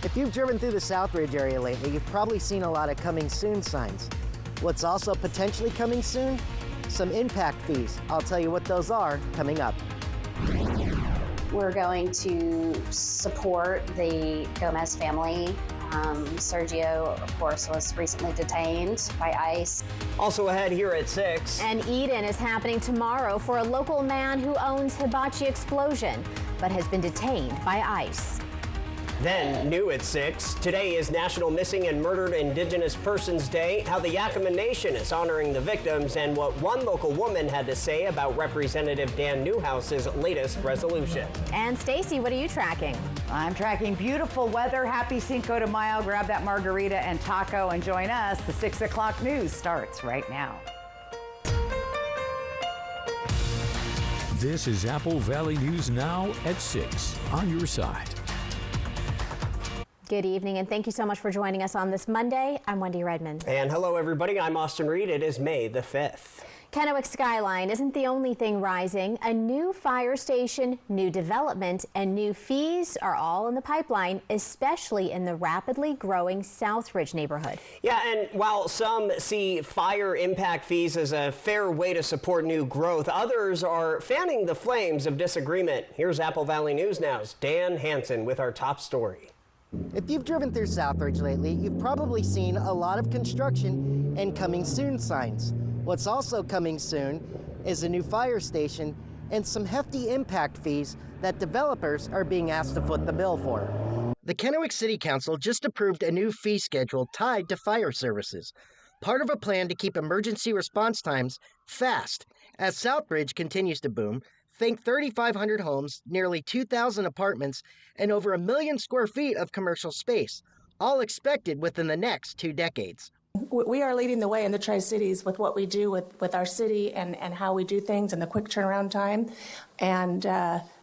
If you've driven through the Southridge area lately, you've probably seen a lot of coming soon signs. What's also potentially coming soon? Some impact fees. I'll tell you what those are coming up. We're going to support the Gomez family. Sergio, of course, was recently detained by ICE. Also ahead here at 6. And Eden is happening tomorrow for a local man who owns Hibachi Explosion, but has been detained by ICE. Then, new at 6, today is National Missing and Murdered Indigenous Persons Day, how the Yakima Nation is honoring the victims, and what one local woman had to say about Representative Dan Newhouse's latest resolution. And Stacy, what are you tracking? I'm tracking beautiful weather. Happy Cinco de Mayo. Grab that margarita and taco and join us. The 6 o'clock news starts right now. This is Apple Valley News Now at 6 on your side. Good evening, and thank you so much for joining us on this Monday. I'm Wendy Redmond. And hello, everybody. I'm Austin Reed. It is May the 5th. Kennewick Skyline isn't the only thing rising. A new fire station, new development, and new fees are all in the pipeline, especially in the rapidly growing Southridge neighborhood. Yeah, and while some see fire impact fees as a fair way to support new growth, others are fanning the flames of disagreement. Here's Apple Valley News Now's Dan Hansen with our top story. If you've driven through Southridge lately, you've probably seen a lot of construction and coming soon signs. What's also coming soon is a new fire station and some hefty impact fees that developers are being asked to foot the bill for. The Kennewick City Council just approved a new fee schedule tied to fire services, part of a plan to keep emergency response times fast. As Southridge continues to boom, think 3,500 homes, nearly 2,000 apartments, and over 1 million square feet of commercial space, all expected within the next 2 decades. We are leading the way in the Tri-Cities with what we do with our city and how we do things and the quick turnaround time. And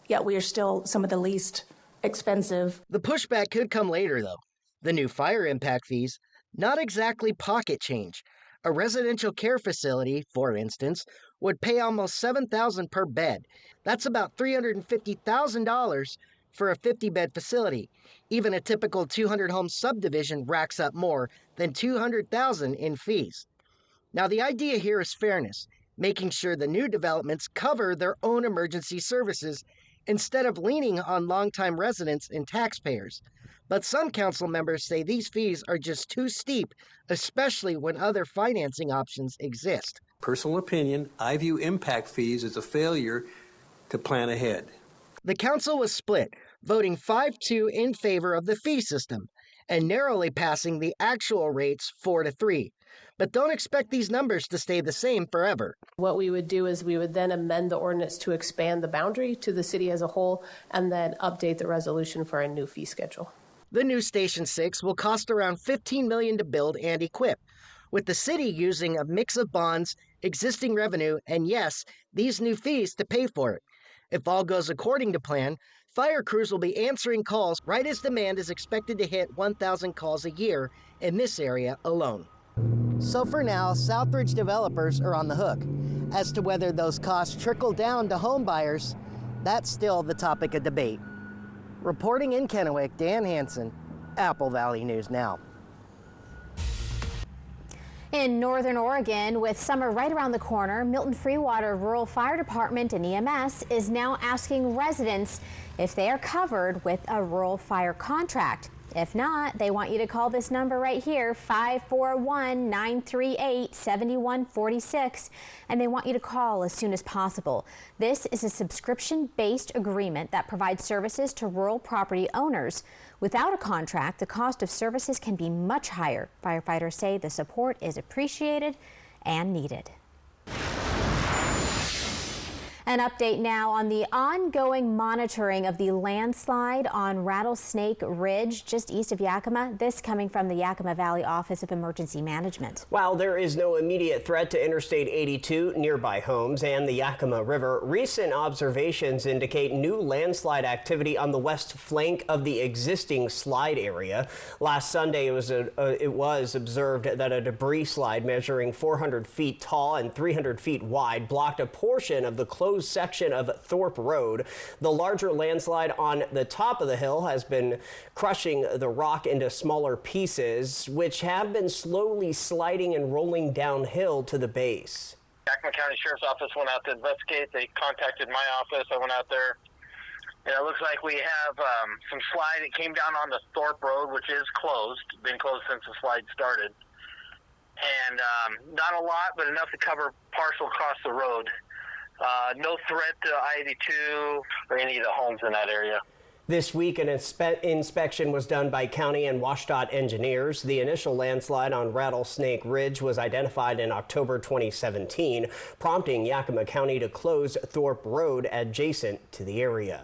yet we are still some of the least expensive. The pushback could come later, though. The new fire impact fees, not exactly pocket change. A residential care facility, for instance, would pay almost $7,000 per bed. That's about $350,000 for a 50-bed facility. Even a typical 200-home subdivision racks up more than $200,000 in fees. Now, the idea here is fairness, making sure the new developments cover their own emergency services instead of leaning on longtime residents and taxpayers. But some council members say these fees are just too steep, especially when other financing options exist. Personal opinion, I view impact fees as a failure to plan ahead. The council was split, voting 5-2 in favor of the fee system and narrowly passing the actual rates 4-3. But don't expect these numbers to stay the same forever. What we would do is we would then amend the ordinance to expand the boundary to the city as a whole and then update the resolution for a new fee schedule. The new Station 6 will cost around $15 million to build and equip, with the city using a mix of bonds, existing revenue, and yes, these new fees to pay for it. If all goes according to plan, fire crews will be answering calls right as demand is expected to hit 1,000 calls a year in this area alone. So for now, Southridge developers are on the hook. As to whether those costs trickle down to home buyers, that's still the topic of debate. Reporting in Kennewick, Dan Hansen, Apple Valley News Now. In Northern Oregon, with summer right around the corner, Milton Freewater Rural Fire Department and EMS is now asking residents if they are covered with a rural fire contract. If not, they want you to call this number right here, 541-938-7146, and they want you to call as soon as possible. This is a subscription-based agreement that provides services to rural property owners. Without a contract, the cost of services can be much higher. Firefighters say the support is appreciated and needed. An update now on the ongoing monitoring of the landslide on Rattlesnake Ridge just east of Yakima. This coming from the Yakima Valley Office of Emergency Management. While there is no immediate threat to Interstate 82, nearby homes, and the Yakima River, recent observations indicate new landslide activity on the west flank of the existing slide area. Last Sunday, it was observed that a debris slide measuring 400 feet tall and 300 feet wide blocked a portion of the closed closed section of Thorpe Road. The larger landslide on the top of the hill has been crushing the rock into smaller pieces, which have been slowly sliding and rolling downhill to the base. Yakima County Sheriff's Office went out to investigate. They contacted my office. I went out there. And it looks like we have some slide. It came down onto Thorpe Road, which is closed, been closed since the slide started. And not a lot, but enough to cover partial across the road. No threat to I-82 or any of the homes in that area. This week, an inspection was done by county and WashDOT engineers. The initial landslide on Rattlesnake Ridge was identified in October 2017, prompting Yakima County to close Thorpe Road adjacent to the area.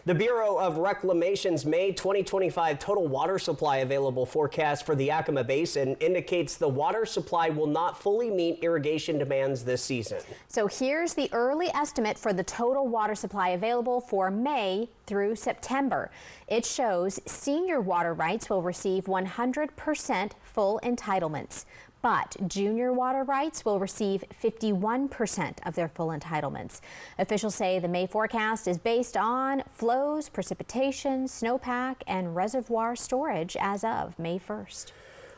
The Bureau of Reclamation's May 2025 total water supply available forecast for the Yakima Basin indicates the water supply will not fully meet irrigation demands this season. So here's the early estimate for the total water supply available for May through September. It shows senior water rights will receive 100% full entitlements. But junior water rights will receive 51% of their full entitlements. Officials say the May forecast is based on flows, precipitation, snowpack, and reservoir storage as of May 1st.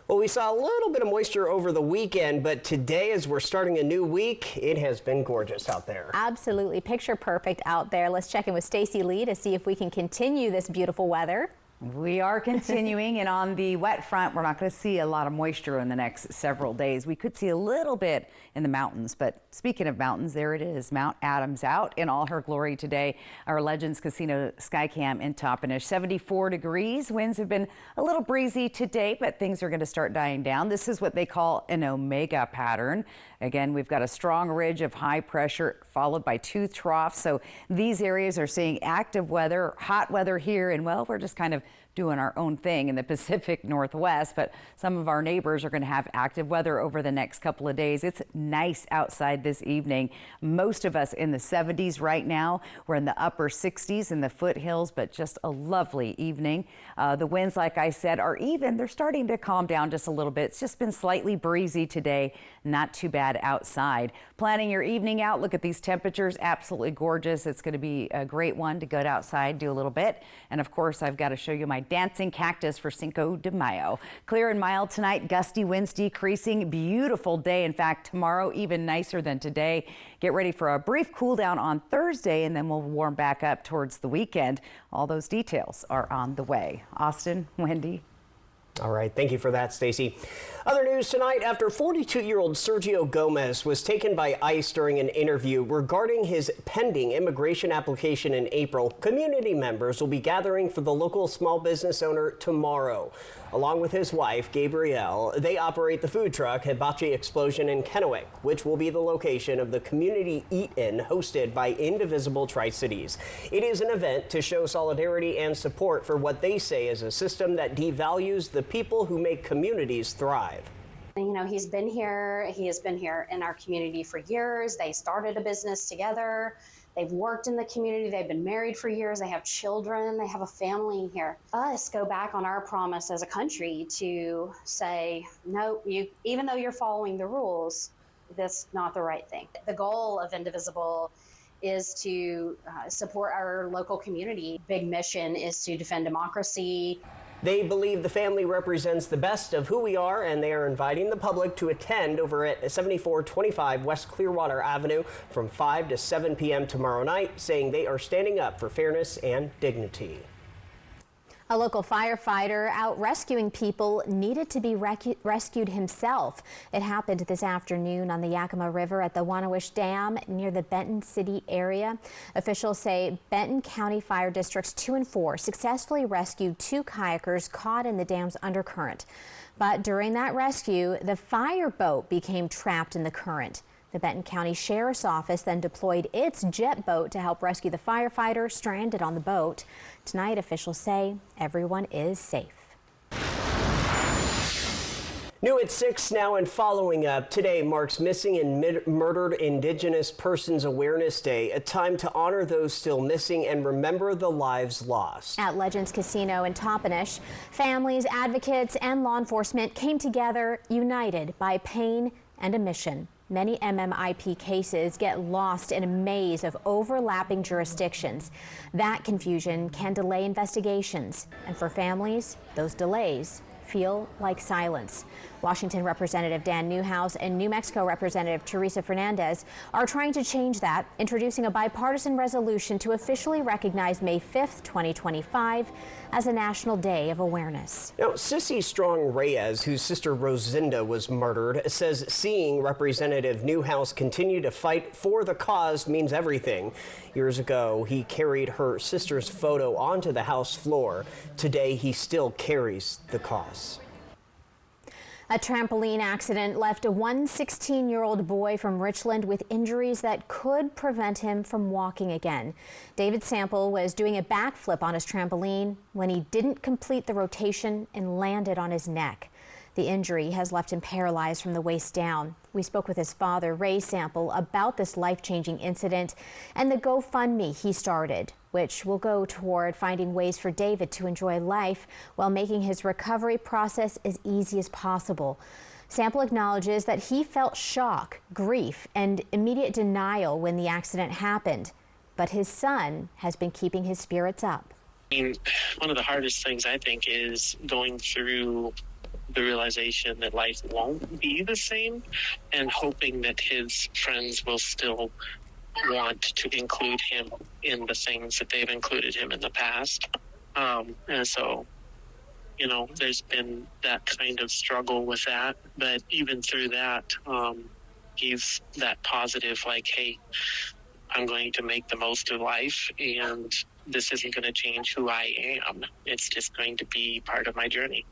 Well, we saw a little bit of moisture over the weekend, but today, as we're starting a new week, it has been gorgeous out there. Absolutely picture perfect out there. Let's check in with Stacy Lee to see if we can continue this beautiful weather. We are continuing, and on the wet front, we're not going to see a lot of moisture in the next several days. We could see a little bit in the mountains, but speaking of mountains, there it is. Mount Adams out in all her glory today. Our Legends Casino Skycam in Toppenish, 74 degrees. Winds have been a little breezy today, but things are going to start dying down. This is what they call an omega pattern. Again, we've got a strong ridge of high pressure followed by two troughs. So these areas are seeing active weather, hot weather here, and well, we're just kind of doing our own thing in the Pacific Northwest, but some of our neighbors are going to have active weather over the next couple of days. It's nice outside this evening. Most of us in the 70s right now. We're in the upper 60s in the foothills, but just a lovely evening. The winds, like I said, are even. They're starting to calm down just a little bit. It's just been slightly breezy today. Not too bad outside. Planning your evening out. Look at these temperatures. Absolutely gorgeous. It's going to be a great one to go outside, do a little bit. And of course, I've got to show you my dancing cactus for Cinco de Mayo. Clear and mild tonight, gusty winds decreasing. Beautiful day. In fact, tomorrow even nicer than today. Get ready for a brief cool down on Thursday, and then we'll warm back up towards the weekend. All those details are on the way. Austin, Wendy. All right, thank you for that, Stacy. Other news tonight, after 42-year-old Sergio Gomez was taken by ICE during an interview regarding his pending immigration application in April, community members will be gathering for the local small business owner tomorrow. Along with his wife, Gabrielle, they operate the food truck Hibachi Explosion in Kennewick, which will be the location of the community eat-in hosted by Indivisible Tri-Cities. It is an event to show solidarity and support for what they say is a system that devalues the people who make communities thrive. You know, he's been here. He has been here in our community for years. They started a business together. They've worked in the community. They've been married for years. They have children. They have a family here. Us go back on our promise as a country to say, no, even though you're following the rules, that's not the right thing. The goal of Indivisible is to support our local community. Big mission is to defend democracy. They believe the family represents the best of who we are, and they are inviting the public to attend over at 7425 West Clearwater Avenue from 5 to 7 p.m. tomorrow night, saying they are standing up for fairness and dignity. A local firefighter out rescuing people needed to be rescued himself. It happened this afternoon on the Yakima River at the Wannawish Dam near the Benton City area. Officials say Benton County Fire Districts 2 and 4 successfully rescued 2 kayakers caught in the dam's undercurrent. But during that rescue, the fireboat became trapped in the current. The Benton County Sheriff's Office then deployed its jet boat to help rescue the firefighter stranded on the boat. Tonight, officials say everyone is safe. New at 6 now and following up. Today marks Missing and Murdered Indigenous Persons Awareness Day, a time to honor those still missing and remember the lives lost. At Legends Casino in Toppenish, families, advocates, and law enforcement came together united by pain and a mission Many MMIP cases get lost in a maze of overlapping jurisdictions. That confusion can delay investigations, and for families, those delays feel like silence. Washington Representative Dan Newhouse and New Mexico Representative Teresa Fernandez are trying to change that, introducing a bipartisan resolution to officially recognize May 5th, 2025 as a National Day of Awareness. Now, Sissy Strong Reyes, whose sister Rosinda was murdered, says seeing Representative Newhouse continue to fight for the cause means everything. Years ago, he carried her sister's photo onto the House floor. Today, he still carries the cause. A trampoline accident left a 16-year-old boy from Richland with injuries that could prevent him from walking again. David Sample was doing a backflip on his trampoline when he didn't complete the rotation and landed on his neck. The injury has left him paralyzed from the waist down. We spoke with his father, Ray Sample, about this life-changing incident and the GoFundMe he started, which will go toward finding ways for David to enjoy life while making his recovery process as easy as possible. Sample acknowledges that he felt shock, grief, and immediate denial when the accident happened, but his son has been keeping his spirits up. One of the hardest things, I think, is going through the realization that life won't be the same and hoping that his friends will still want to include him in the things that they've included him in the past. And so, there's been that kind of struggle with that. But even through that, he's that positive, like, hey, I'm going to make the most of life, and this isn't going to change who I am. It's just going to be part of my journey.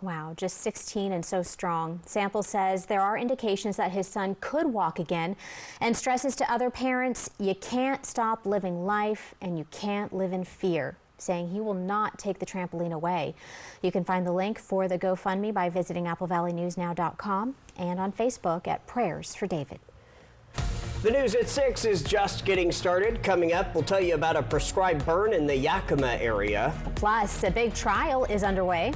Wow, just 16 and so strong. Sample says there are indications that his son could walk again and stresses to other parents, you can't stop living life and you can't live in fear, saying he will not take the trampoline away. You can find the link for the GoFundMe by visiting AppleValleyNewsNow.com and on Facebook at Prayers for David. The news at 6 is just getting started. Coming up, we'll tell you about a prescribed burn in the Yakima area. Plus, a big trial is underway.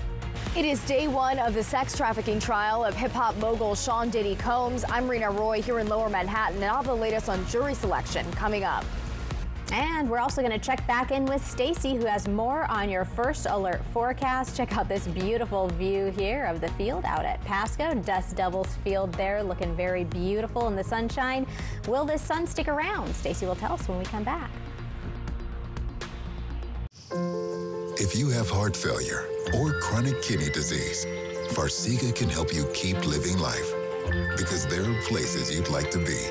It is day one of the sex trafficking trial of hip-hop mogul Sean Diddy Combs. I'm Rena Roy here in Lower Manhattan, and I'll have the latest on jury selection coming up. And we're also going to check back in with Stacy, who has more on your first alert forecast. Check out this beautiful view here of the field out at Pasco. Dust Devils Field there, looking very beautiful in the sunshine. Will this sun stick around? Stacy will tell us when we come back. If you have heart failure or chronic kidney disease, Farxiga can help you keep living life, because there are places you'd like to be.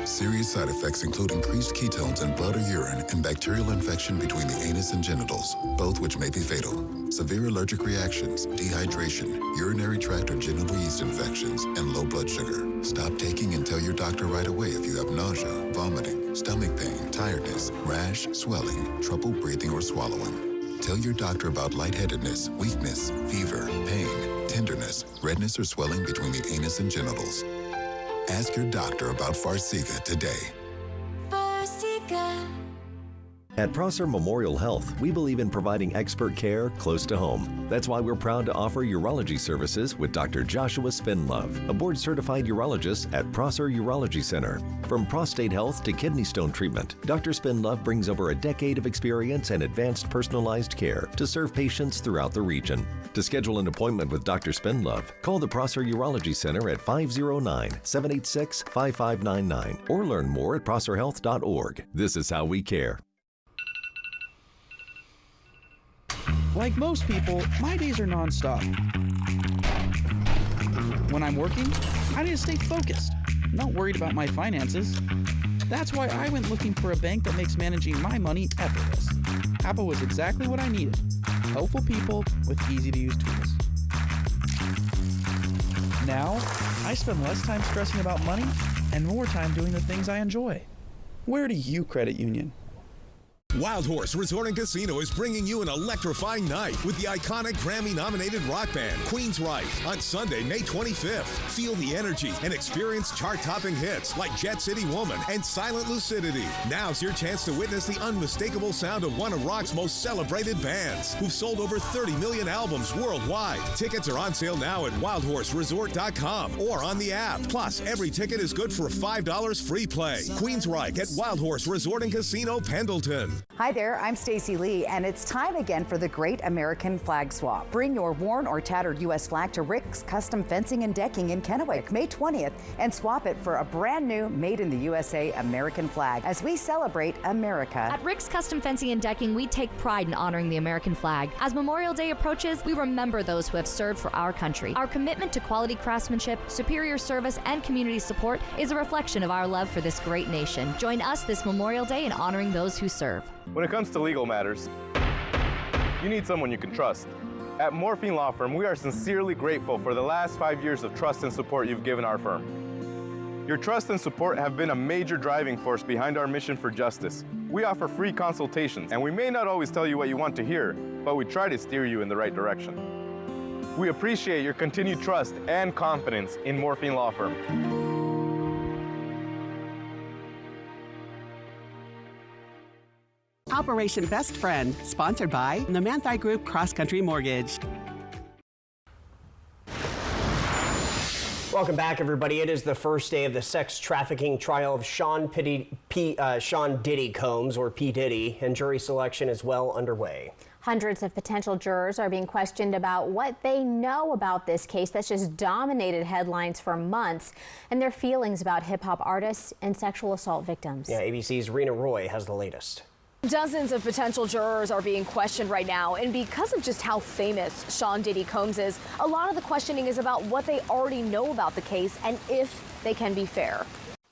Serious side effects include increased ketones in blood or urine and bacterial infection between the anus and genitals, both which may be fatal. Severe allergic reactions, dehydration, urinary tract or genital yeast infections, and low blood sugar. Stop taking and tell your doctor right away if you have nausea, vomiting, stomach pain, tiredness, rash, swelling, trouble breathing or swallowing. Tell your doctor about lightheadedness, weakness, fever, pain, tenderness, redness or swelling between the anus and genitals. Ask your doctor about Farxiga today. Farxiga. At Prosser Memorial Health, we believe in providing expert care close to home. That's why we're proud to offer urology services with Dr. Joshua Spinlove, a board-certified urologist at Prosser Urology Center. From prostate health to kidney stone treatment, Dr. Spinlove brings over a decade of experience and advanced personalized care to serve patients throughout the region. To schedule an appointment with Dr. Spinlove, call the Prosser Urology Center at 509-786-5599 or learn more at prosserhealth.org. This is how we care. Like most people, my days are nonstop. When I'm working, I need to stay focused, not worried about my finances. That's why I went looking for a bank that makes managing my money effortless. Apple was exactly what I needed. Helpful people with easy-to-use tools. Now, I spend less time stressing about money and more time doing the things I enjoy. Where do you credit union? Wild Horse Resort and Casino is bringing you an electrifying night with the iconic Grammy-nominated rock band Queensryche on Sunday, May 25th. Feel the energy and experience chart-topping hits like Jet City Woman and Silent Lucidity. Now's your chance to witness the unmistakable sound of one of rock's most celebrated bands, who've sold over 30 million albums worldwide. Tickets are on sale now at wildhorseresort.com or on the app. Plus, every ticket is good for $5 free play. Queensryche at Wild Horse Resort and Casino, Pendleton. Hi there, I'm Stacy Lee, and it's time again for the Great American Flag Swap. Bring your worn or tattered U.S. flag to Rick's Custom Fencing and Decking in Kennewick, May 20th, and swap it for a brand new Made in the USA American flag as we celebrate America. At Rick's Custom Fencing and Decking, we take pride in honoring the American flag. As Memorial Day approaches, we remember those who have served for our country. Our commitment to quality craftsmanship, superior service, and community support is a reflection of our love for this great nation. Join us this Memorial Day in honoring those who serve. When it comes to legal matters, you need someone you can trust. At Morphine Law Firm, we are sincerely grateful for the last 5 years of trust and support you've given our firm. Your trust and support have been a major driving force behind our mission for justice. We offer free consultations, and we may not always tell you what you want to hear, but we try to steer you in the right direction. We appreciate your continued trust and confidence in Morphine Law Firm. Operation Best Friend, sponsored by the Manthei Group Cross Country Mortgage. Welcome back, everybody. It is the first day of the sex trafficking trial of Sean Diddy Combs, or P. Diddy, and jury selection is well underway. Hundreds of potential jurors are being questioned about what they know about this case that's just dominated headlines for months, and their feelings about hip-hop artists and sexual assault victims. Yeah, ABC's Rena Roy has the latest. Dozens of potential jurors are being questioned right now, and because of just how famous Sean Diddy Combs is, a lot of the questioning is about what they already know about the case and if they can be fair.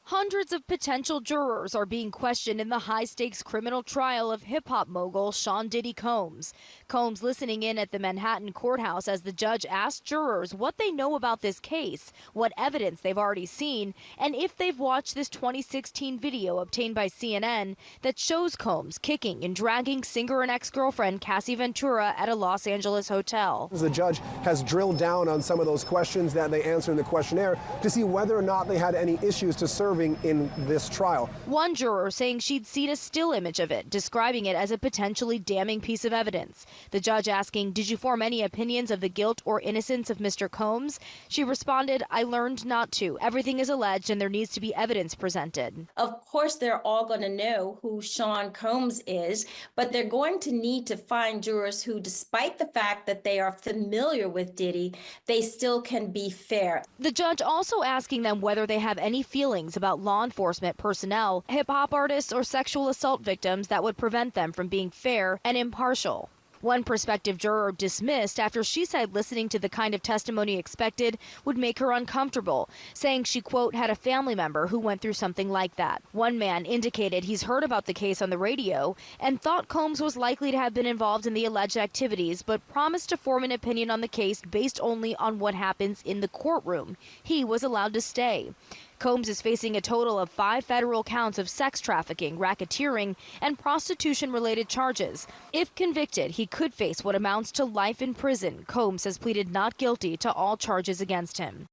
Hundreds of potential jurors are being questioned in the high-stakes criminal trial of hip-hop mogul Sean Diddy Combs. Combs listening in at the Manhattan courthouse as the judge asked jurors what they know about this case, what evidence they've already seen, and if they've watched this 2016 video obtained by CNN that shows Combs kicking and dragging singer and ex-girlfriend Cassie Ventura at a Los Angeles hotel. The judge has drilled down on some of those questions that they answered in the questionnaire to see whether or not they had any issues to serve in this trial. One juror saying she'd seen a still image of it, describing it as a potentially damning piece of evidence. The judge asking, "Did you form any opinions of the guilt or innocence of Mr. Combs?" She responded, "I learned not to. Everything is alleged and there needs to be evidence presented." Of course, they're all going to know who Sean Combs is, but they're going to need to find jurors who, despite the fact that they are familiar with Diddy, they still can be fair. The judge also asking them whether they have any feelings about law enforcement personnel, hip-hop artists, or sexual assault victims that would prevent them from being fair and impartial. One prospective juror dismissed after she said listening to the kind of testimony expected would make her uncomfortable, saying she, quote, had a family member who went through something like that. One man indicated he's heard about the case on the radio and thought Combs was likely to have been involved in the alleged activities, but promised to form an opinion on the case based only on what happens in the courtroom. He was allowed to stay. Combs is facing a total of 5 federal counts of sex trafficking, racketeering, and prostitution-related charges. If convicted, he could face what amounts to life in prison. Combs has pleaded not guilty to all charges against him.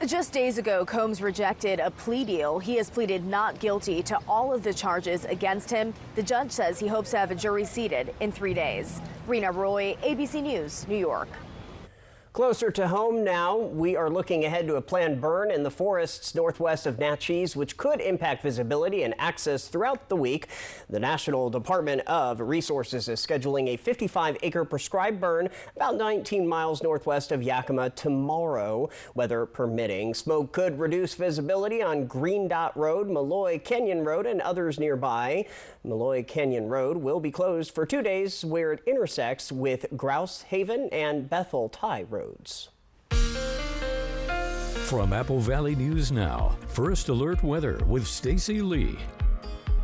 Just days ago, Combs rejected a plea deal. He has pleaded not guilty to all of the charges against him. The judge says he hopes to have a jury seated in 3 days. Rena Roy, ABC News, New York. Closer to home now, we are looking ahead to a planned burn in the forests northwest of Natchez, which could impact visibility and access throughout the week. The National Department of Resources is scheduling a 55-acre prescribed burn about 19 miles northwest of Yakima tomorrow, weather permitting. Smoke could reduce visibility on Green Dot Road, Malloy Canyon Road, and others nearby. Malloy Canyon Road will be closed for 2 days where it intersects with Grouse Haven and Bethel Tie roads. From Apple Valley News Now, First Alert Weather with Stacy Lee.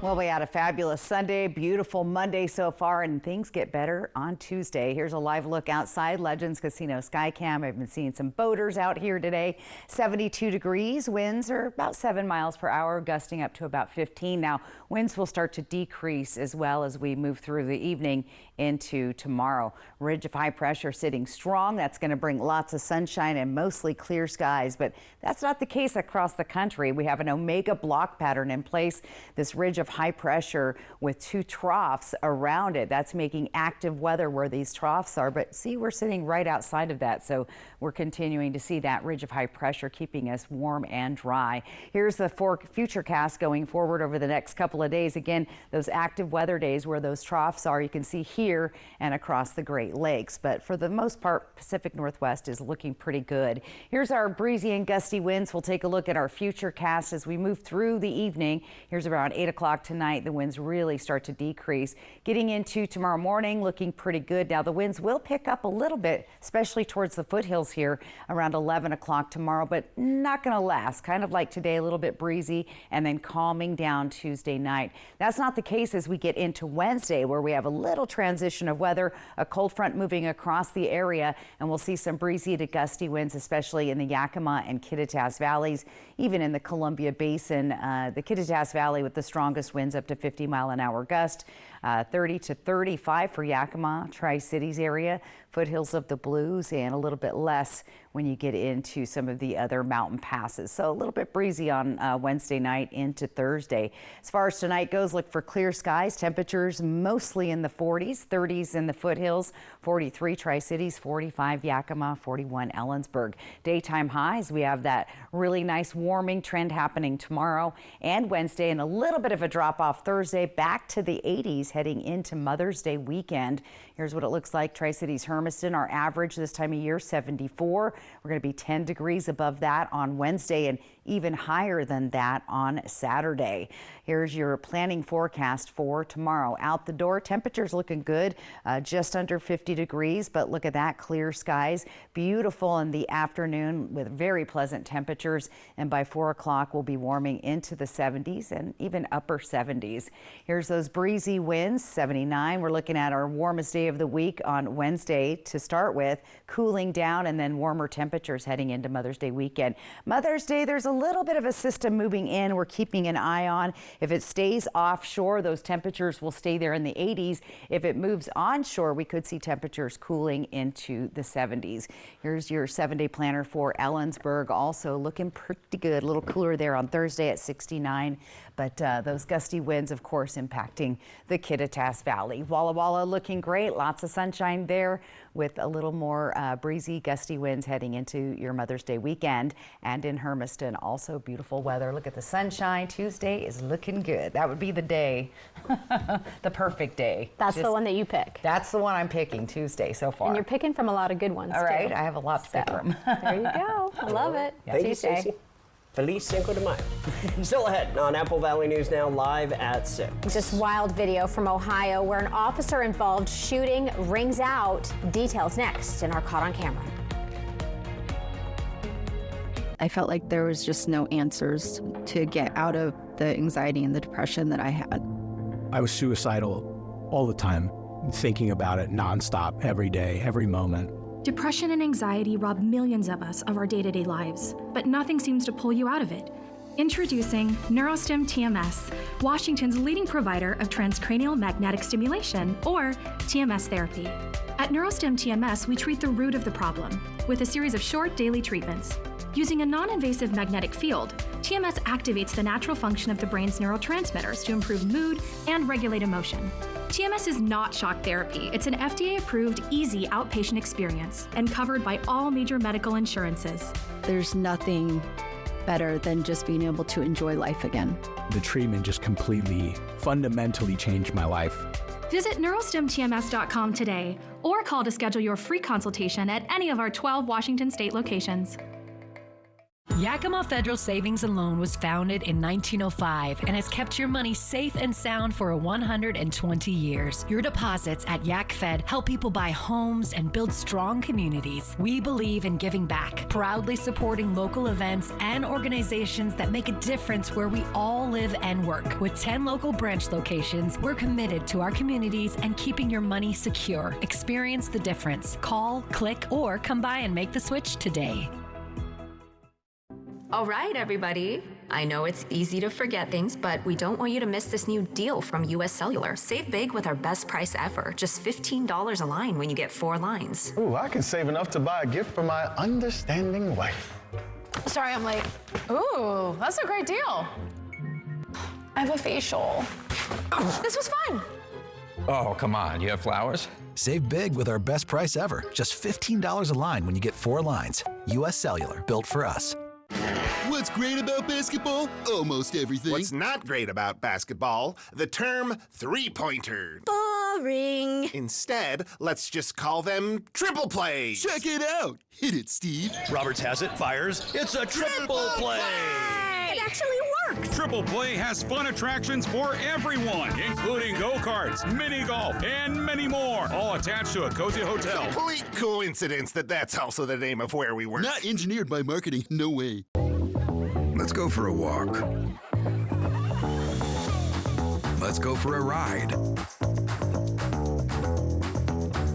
Well, we had a fabulous Sunday, beautiful Monday so far, and things get better on Tuesday. Here's a live look outside Legends Casino Skycam. I've been seeing some boaters out here today. 72 degrees, winds are about 7 miles per hour, gusting up to about 15. Now, winds will start to decrease as well as we move through the evening into tomorrow. Ridge of high pressure sitting strong. That's going to bring lots of sunshine and mostly clear skies, but that's not the case across the country. We have an Omega block pattern in place. This ridge of high pressure with 2 troughs around it. That's making active weather where these troughs are, but see, we're sitting right outside of that, so we're continuing to see that ridge of high pressure keeping us warm and dry. Here's the future cast going forward over the next couple of days. Again, those active weather days where those troughs are, you can see here and across the Great Lakes, but for the most part, Pacific Northwest is looking pretty good. Here's our breezy and gusty winds. We'll take a look at our future cast as we move through the evening. Here's around 8 o'clock tonight. The winds really start to decrease. Getting into tomorrow morning, looking pretty good. Now, the winds will pick up a little bit, especially towards the foothills here around 11 o'clock tomorrow, but not going to last. Kind of like today, a little bit breezy and then calming down Tuesday night. That's not the case as we get into Wednesday, where we have a little transition of weather, a cold front moving across the area, and we'll see some breezy to gusty winds, especially in the Yakima and Kittitas valleys, even in the Columbia Basin. The Kittitas Valley with the strongest winds up to 50-mile-an-hour gust, 30 to 35 for Yakima, Tri-Cities area, foothills of the Blues, and a little bit less when you get into some of the other mountain passes. So a little bit breezy on Wednesday night into Thursday. As far as tonight goes, look for clear skies. Temperatures mostly in the 40s, 30s in the foothills, 43 Tri-Cities, 45 Yakima, 41 Ellensburg. Daytime highs, we have that really nice warming trend happening tomorrow and Wednesday, and a little bit of a drop off Thursday, back to the 80s heading into Mother's Day weekend. Here's what it looks like. Tri-Cities Hermiston, our average this time of year, 74. We're going to be 10 degrees above that on Wednesday and even higher than that on Saturday. Here's your planning forecast for tomorrow. Out the door, temperatures looking good, just under 50 degrees, but look at that, clear skies. Beautiful in the afternoon with very pleasant temperatures, and by 4 o'clock we'll be warming into the 70s and even upper 70s. Here's those breezy winds, 79. We're looking at our warmest day of the week on Wednesday to start with, cooling down and then warmer temperatures heading into Mother's Day weekend. Mother's Day, there's a little bit of a system moving in we're keeping an eye on. If it stays offshore, those temperatures will stay there in the 80s. If it moves onshore, we could see temperatures cooling into the 70s. Here's your 7-day planner for Ellensburg, also looking pretty good. A little cooler there on Thursday at 69, but those gusty winds, of course, impacting the Kittitas Valley. Walla Walla looking great, lots of sunshine there with a little more breezy, gusty winds heading into your Mother's Day weekend. And in Hermiston, also beautiful weather. Look at the sunshine. Tuesday is looking good. That would be the day, the perfect day. That's the one that you pick. That's the one I'm picking, Tuesday so far. And you're picking from a lot of good ones, All right, too. I have a lot to pick from. There you go. I love it. Thank you, Stacey. Feliz Cinco de Mayo. Still ahead on Apple Valley News Now, live at 6. This wild video from Ohio where an officer-involved shooting rings out. Details next in our Caught on Camera. I felt like there was just no answers to get out of the anxiety and the depression that I had. I was suicidal all the time, thinking about it nonstop, every day, every moment. Depression and anxiety rob millions of us of our day-to-day lives, but nothing seems to pull you out of it. Introducing Neurostim TMS, Washington's leading provider of transcranial magnetic stimulation, or TMS therapy. At Neurostim TMS, we treat the root of the problem with a series of short daily treatments. Using a non-invasive magnetic field, TMS activates the natural function of the brain's neurotransmitters to improve mood and regulate emotion. TMS is not shock therapy. It's an FDA-approved, easy outpatient experience and covered by all major medical insurances. There's nothing better than just being able to enjoy life again. The treatment just completely, fundamentally changed my life. Visit neurostimtms.com today or call to schedule your free consultation at any of our 12 Washington state locations. Yakima Federal Savings and Loan was founded in 1905 and has kept your money safe and sound for 120 years. Your deposits at YakFed help people buy homes and build strong communities. We believe in giving back, proudly supporting local events and organizations that make a difference where we all live and work. With 10 local branch locations, we're committed to our communities and keeping your money secure. Experience the difference. Call, click, or come by and make the switch today. All right, everybody. I know it's easy to forget things, but we don't want you to miss this new deal from US Cellular. Save big with our best price ever. Just $15 a line when you get 4 lines. Ooh, I can save enough to buy a gift for my understanding wife. Sorry, I'm late. Ooh, that's a great deal. I have a facial. This was fun. Oh, come on. You have flowers? Save big with our best price ever. Just $15 a line when you get 4 lines. US Cellular, built for us. What's great about basketball? Almost everything. What's not great about basketball? The term three-pointer. Boring. Instead, let's just call them triple plays. Check it out. Hit it, Steve. Roberts has it, fires. It's a triple play. It actually works. Triple Play has fun attractions for everyone, including go-karts, mini golf, and many more, all attached to a cozy hotel. Complete coincidence that that's also the name of where we work. Not engineered by marketing, no way. Let's go for a walk. Let's go for a ride.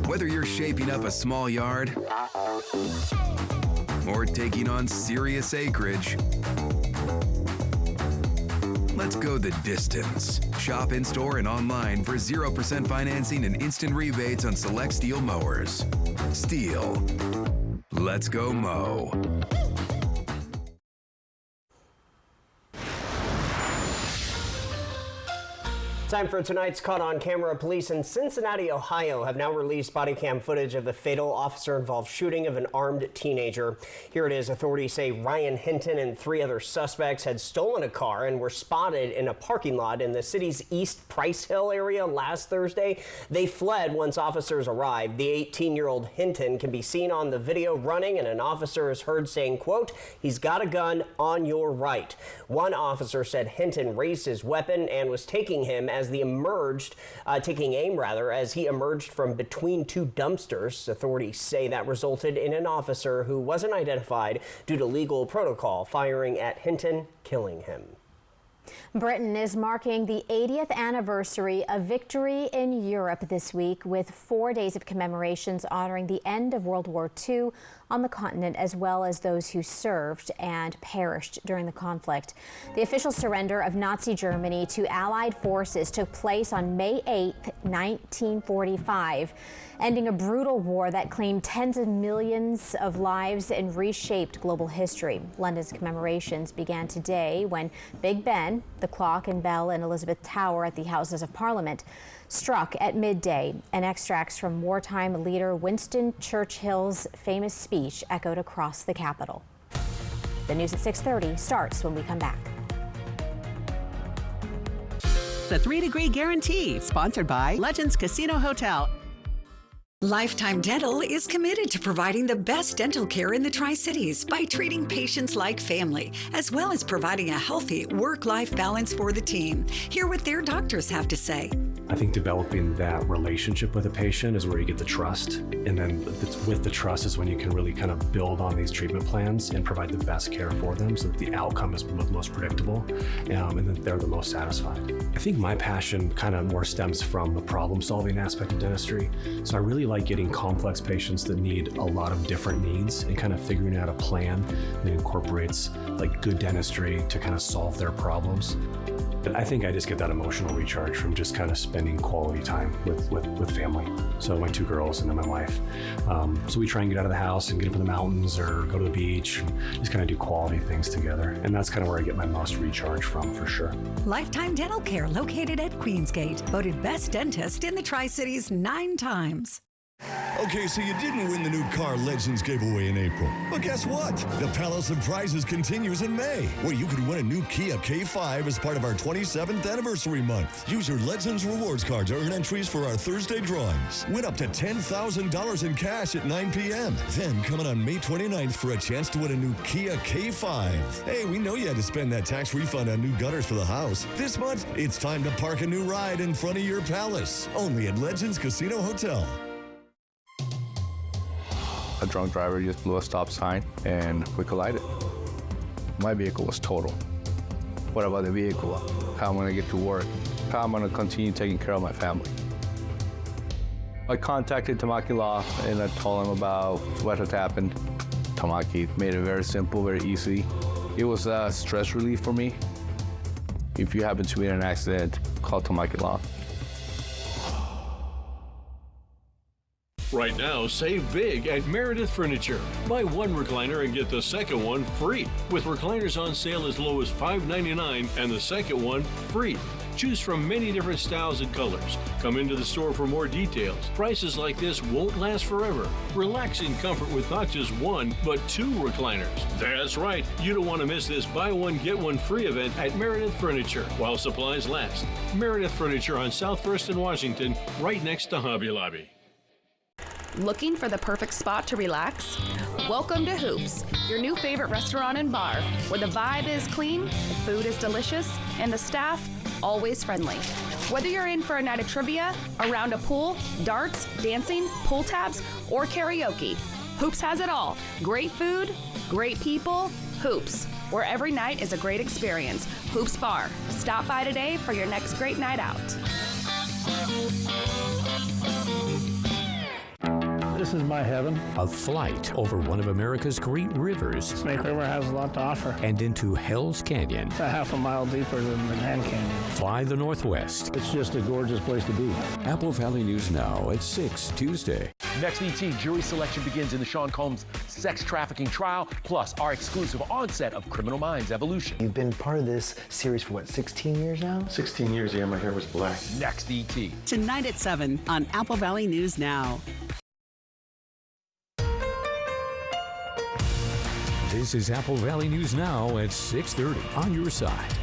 Whether you're shaping up a small yard or taking on serious acreage, let's go the distance. Shop in-store and online for 0% financing and instant rebates on select Steel mowers. Steel. Let's go mow. Time for tonight's Caught on Camera. Police in Cincinnati, Ohio have now released body cam footage of the fatal officer-involved shooting of an armed teenager. Here it is. Authorities say Ryan Hinton and 3 other suspects had stolen a car and were spotted in a parking lot in the city's East Price Hill area last Thursday. They fled once officers arrived. The 18-year-old Hinton can be seen on the video running, and an officer is heard saying, quote, "He's got a gun on your right." One officer said Hinton raised his weapon and was taking aim as he emerged from between 2 dumpsters. Authorities say that resulted in an officer who wasn't identified due to legal protocol firing at Hinton, killing him. Britain is marking the 80th anniversary of victory in Europe this week, with 4 days of commemorations honoring the end of World War II on the continent, as well as those who served and perished during the conflict. The official surrender of Nazi Germany to Allied forces took place on May 8, 1945, ending a brutal war that claimed tens of millions of lives and reshaped global history. London's commemorations began today when Big Ben, the clock and bell in Elizabeth Tower at the Houses of Parliament, struck at midday, and extracts from wartime leader Winston Churchill's famous speech echoed across the Capitol. The news at 6:30 starts when we come back. The 3-Degree Guarantee, sponsored by Legends Casino Hotel. Lifetime Dental is committed to providing the best dental care in the Tri-Cities by treating patients like family, as well as providing a healthy work-life balance for the team. Hear what their doctors have to say. I think developing that relationship with a patient is where you get the trust. And then with the trust is when you can really kind of build on these treatment plans and provide the best care for them so that the outcome is most predictable and that they're the most satisfied. I think my passion kind of more stems from the problem-solving aspect of dentistry. So I really like getting complex patients that need a lot of different needs and kind of figuring out a plan that incorporates like good dentistry to kind of solve their problems. I think I just get that emotional recharge from just kind of spending quality time with family. So my 2 girls and then my wife. So we try and get out of the house and get up in the mountains or go to the beach and just kind of do quality things together. And that's kind of where I get my most recharge from, for sure. Lifetime Dental Care, located at Queensgate, voted best dentist in the Tri-Cities 9 times. Okay, so you didn't win the new Car Legends giveaway in April. But guess what? The Palace of Prizes continues in May, where you could win a new Kia K5 as part of our 27th anniversary month. Use your Legends rewards card to earn entries for our Thursday drawings. Win up to $10,000 in cash at 9 p.m. Then come in on May 29th for a chance to win a new Kia K5. Hey, we know you had to spend that tax refund on new gutters for the house. This month, it's time to park a new ride in front of your Palace. Only at Legends Casino Hotel. A drunk driver just blew a stop sign and we collided. My vehicle was total. What about the vehicle? How am I gonna get to work? How am I gonna continue taking care of my family? I contacted Tamaki Law and I told them about what had happened. Tamaki made it very simple, very easy. It was a stress relief for me. If you happen to be in an accident, call Tamaki Law. Right now, save big at Meredith Furniture. Buy one recliner and get the second one free. With recliners on sale as low as $5.99 and the second one free. Choose from many different styles and colors. Come into the store for more details. Prices like this won't last forever. Relax in comfort with not just one, but two recliners. That's right. You don't want to miss this buy one, get one free event at Meredith Furniture while supplies last. Meredith Furniture on South First in Washington, right next to Hobby Lobby. Looking for the perfect spot to relax? Welcome to Hoops, your new favorite restaurant and bar, where the vibe is clean, the food is delicious, and the staff always friendly. Whether you're in for a night of trivia, a round of pool, darts, dancing, pull tabs, or karaoke, Hoops has it all. Great food, great people, Hoops, where every night is a great experience. Hoops Bar. Stop by today for your next great night out. This is my heaven. A flight over one of America's great rivers. Snake River has a lot to offer. And into Hell's Canyon. It's a half a mile deeper than the Grand Canyon. Fly the Northwest. It's just a gorgeous place to be. Apple Valley News Now at 6 Tuesday. Next ET, jury selection begins in the Sean Combs sex trafficking trial, plus our exclusive onset of Criminal Minds Evolution. You've been part of this series for what, 16 years now? 16 years, yeah, my hair was black. Next ET. Tonight at 7 on Apple Valley News Now. This is Apple Valley News Now at 6:30 on your side.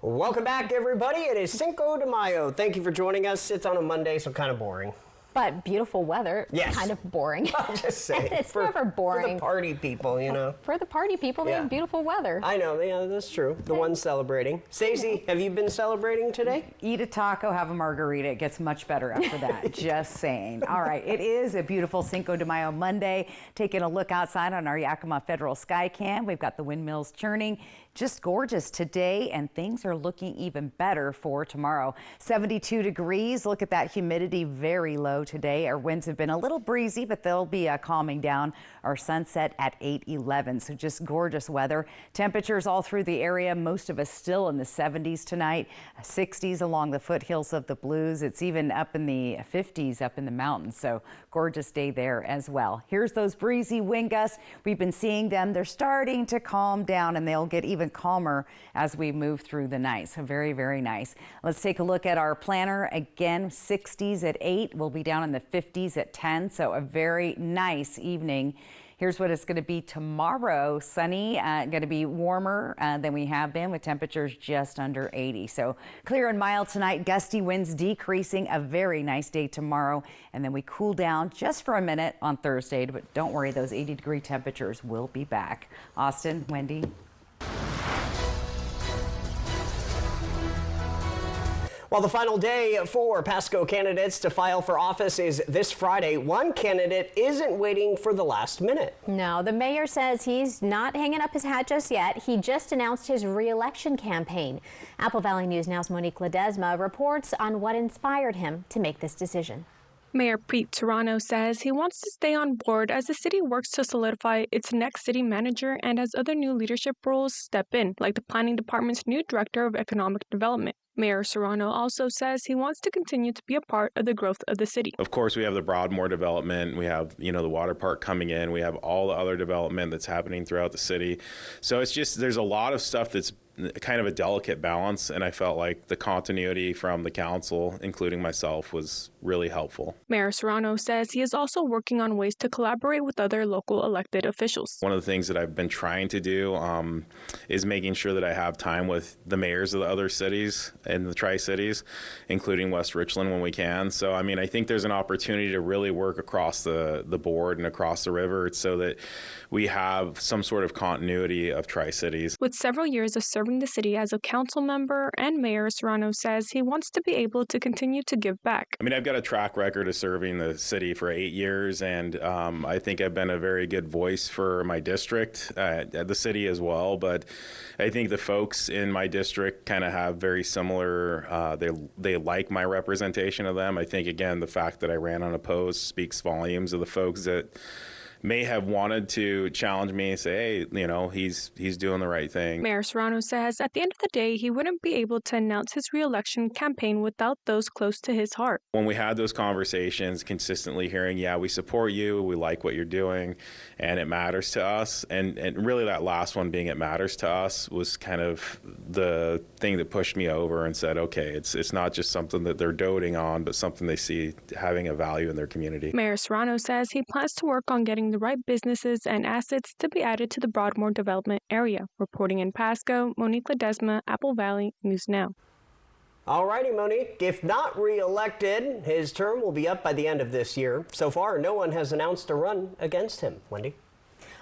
Welcome back, everybody. It is Cinco de Mayo. Thank you for joining us. It's on a Monday, so kind of boring. But beautiful weather. Yes. Kind of boring. I'm just saying. It's never boring. For the party people, you know. For the party people, they have beautiful weather. I know. Yeah, that's true. The ones celebrating. Stacey, have you been celebrating today? Eat a taco, have a margarita. It gets much better after that. Just saying. All right. It is a beautiful Cinco de Mayo Monday. Taking a look outside on our Yakima Federal Sky Cam. We've got the windmills churning. Just gorgeous today, and things are looking even better for tomorrow. 72 degrees. Look at that humidity, very low today. Our winds have been a little breezy, but they'll be calming down. Our sunset at 8:11, so just gorgeous weather. Temperatures all through the area. Most of us still in the 70s tonight, 60s along the foothills of the Blues. It's even up in the 50s up in the mountains, so gorgeous day there as well. Here's those breezy wind gusts. We've been seeing them. They're starting to calm down, and they'll get even calmer as we move through the night. So very, very nice. Let's take a look at our planner. Again, 60s at 8. We'll be down in the 50s at 10. So a very nice evening. Here's what it's going to be tomorrow. Sunny, going to be warmer than we have been with temperatures just under 80. So clear and mild tonight, gusty winds decreasing. A very nice day tomorrow. And then we cool down just for a minute on Thursday. But don't worry, those 80-degree temperatures will be back. Austin, Wendy. Well, the final day for Pasco candidates to file for office is this Friday. One candidate isn't waiting for the last minute. No, the mayor says he's not hanging up his hat just yet. He just announced his re-election campaign. Apple Valley News Now's Monique Ledesma reports on what inspired him to make this decision. Mayor Pete Serrano says he wants to stay on board as the city works to solidify its next city manager and as other new leadership roles step in, like the planning department's new director of economic development. Mayor Serrano also says he wants to continue to be a part of the growth of the city. Of course, we have the Broadmoor development. We have, the water park coming in. We have all the other development that's happening throughout the city. So it's just, there's a lot of stuff that's kind of a delicate balance, and I felt like the continuity from the council, including myself, was really helpful. Mayor Serrano says he is also working on ways to collaborate with other local elected officials. One of the things that I've been trying to do is making sure that I have time with the mayors of the other cities in the Tri-Cities, including West Richland when we can. So, I mean, I think there's an opportunity to really work across the board and across the river so that we have some sort of continuity of Tri-Cities. With several years of serving the city as a council member and mayor, Serrano says he wants to be able to continue to give back. I mean, I've got a track record of serving the city for 8 years, and I think I've been a very good voice for my district, the city as well. But I think the folks in my district kind of have very similar, they like my representation of them. I think, again, the fact that I ran unopposed speaks volumes of the folks that may have wanted to challenge me and say, hey, you know, he's doing the right thing. Mayor Serrano says at the end of the day, he wouldn't be able to announce his re-election campaign without those close to his heart. When we had those conversations, consistently hearing, yeah, we support you, we like what you're doing, and it matters to us. And really that last one being it matters to us was kind of the thing that pushed me over and said, okay, it's not just something that they're doting on, but something they see having a value in their community. Mayor Serrano says he plans to work on getting the right businesses and assets to be added to the Broadmoor development area. Reporting in Pasco, Monique Ledesma, Apple Valley News Now. All righty, Monique. If not re-elected, his term will be up by the end of this year. So far, no one has announced a run against him. Wendy?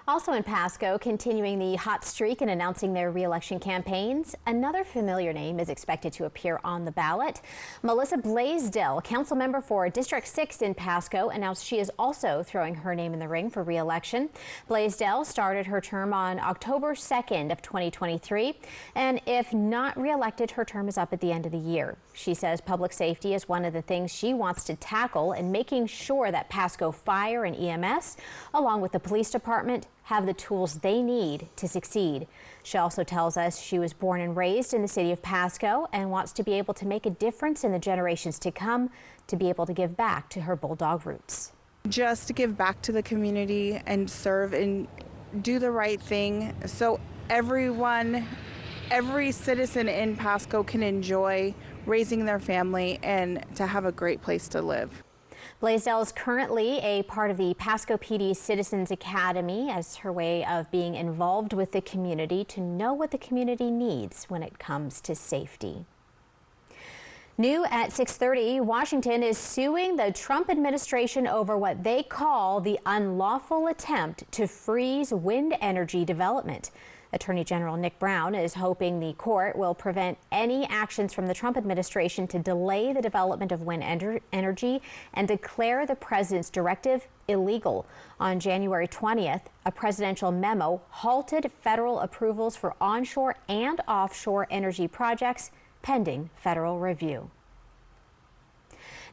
Also in Pasco, continuing the hot streak and announcing their re-election campaigns, another familiar name is expected to appear on the ballot. Melissa Blaisdell, council member for District 6 in Pasco, announced she is also throwing her name in the ring for re-election. Blaisdell started her term on October 2nd of 2023, and if not re-elected, her term is up at the end of the year. She says public safety is one of the things she wants to tackle, and making sure that Pasco Fire and EMS, along with the police department, have the tools they need to succeed. She also tells us she was born and raised in the city of Pasco and wants to be able to make a difference in the generations to come, to be able to give back to her Bulldog roots. Just to give back to the community and serve and do the right thing so everyone, every citizen in Pasco can enjoy raising their family and to have a great place to live. Blaisdell is currently a part of the Pasco PD Citizens Academy as her way of being involved with the community to know what the community needs when it comes to safety. New at 6:30, Washington is suing the Trump administration over what they call the unlawful attempt to freeze wind energy development. Attorney General Nick Brown is hoping the court will prevent any actions from the Trump administration to delay the development of wind energy and declare the president's directive illegal. On January 20th, a presidential memo halted federal approvals for onshore and offshore energy projects pending federal review.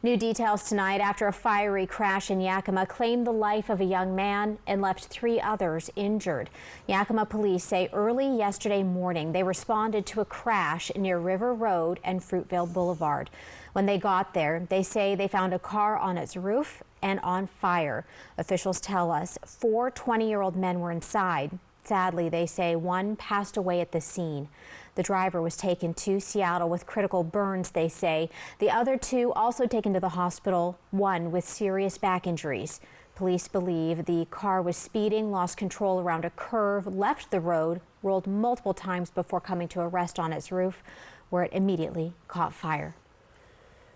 New details tonight after a fiery crash in Yakima claimed the life of a young man and left 3 others injured. Yakima police say early yesterday morning they responded to a crash near River Road and Fruitvale Boulevard. When they got there, they say they found a car on its roof and on fire. Officials tell us 4 20-year-old men were inside. Sadly, they say one passed away at the scene. The driver was taken to Seattle with critical burns, they say. The other 2 also taken to the hospital, one with serious back injuries. Police believe the car was speeding, lost control around a curve, left the road, rolled multiple times before coming to a rest on its roof, where it immediately caught fire.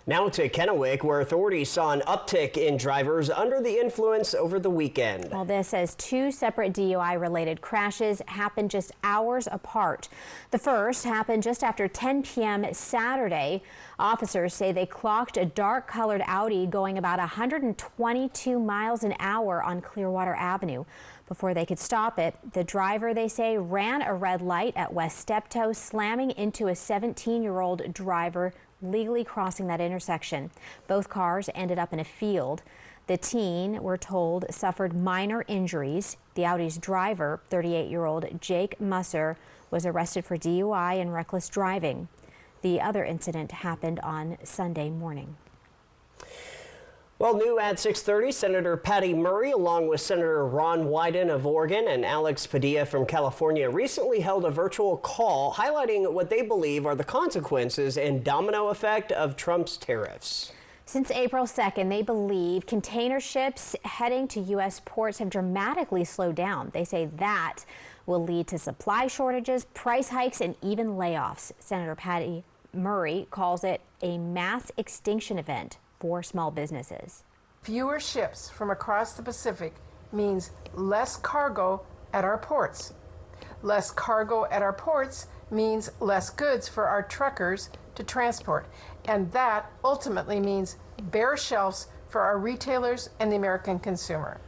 Now to Kennewick, where authorities saw an uptick in drivers under the influence over the weekend. Well, this as 2 separate DUI-related crashes happened just hours apart. The first happened just after 10 p.m. Saturday. Officers say they clocked a dark-colored Audi going about 122 miles an hour on Clearwater Avenue. Before they could stop it, the driver, they say, ran a red light at West Steptoe, slamming into a 17-year-old driver legally crossing that intersection. Both cars ended up in a field. The teen, we're told, suffered minor injuries. The Audi's driver, 38-year-old Jake Musser, was arrested for DUI and reckless driving. The other incident happened on Sunday morning. Well, new at 6:30, Senator Patty Murray, along with Senator Ron Wyden of Oregon and Alex Padilla from California, recently held a virtual call highlighting what they believe are the consequences and domino effect of Trump's tariffs. Since April 2nd, they believe container ships heading to U.S. ports have dramatically slowed down. They say that will lead to supply shortages, price hikes, and even layoffs. Senator Patty Murray calls it a mass extinction event for small businesses. Fewer ships from across the Pacific means less cargo at our ports. Less cargo at our ports means less goods for our truckers to transport. And that ultimately means bare shelves for our retailers and the American consumer.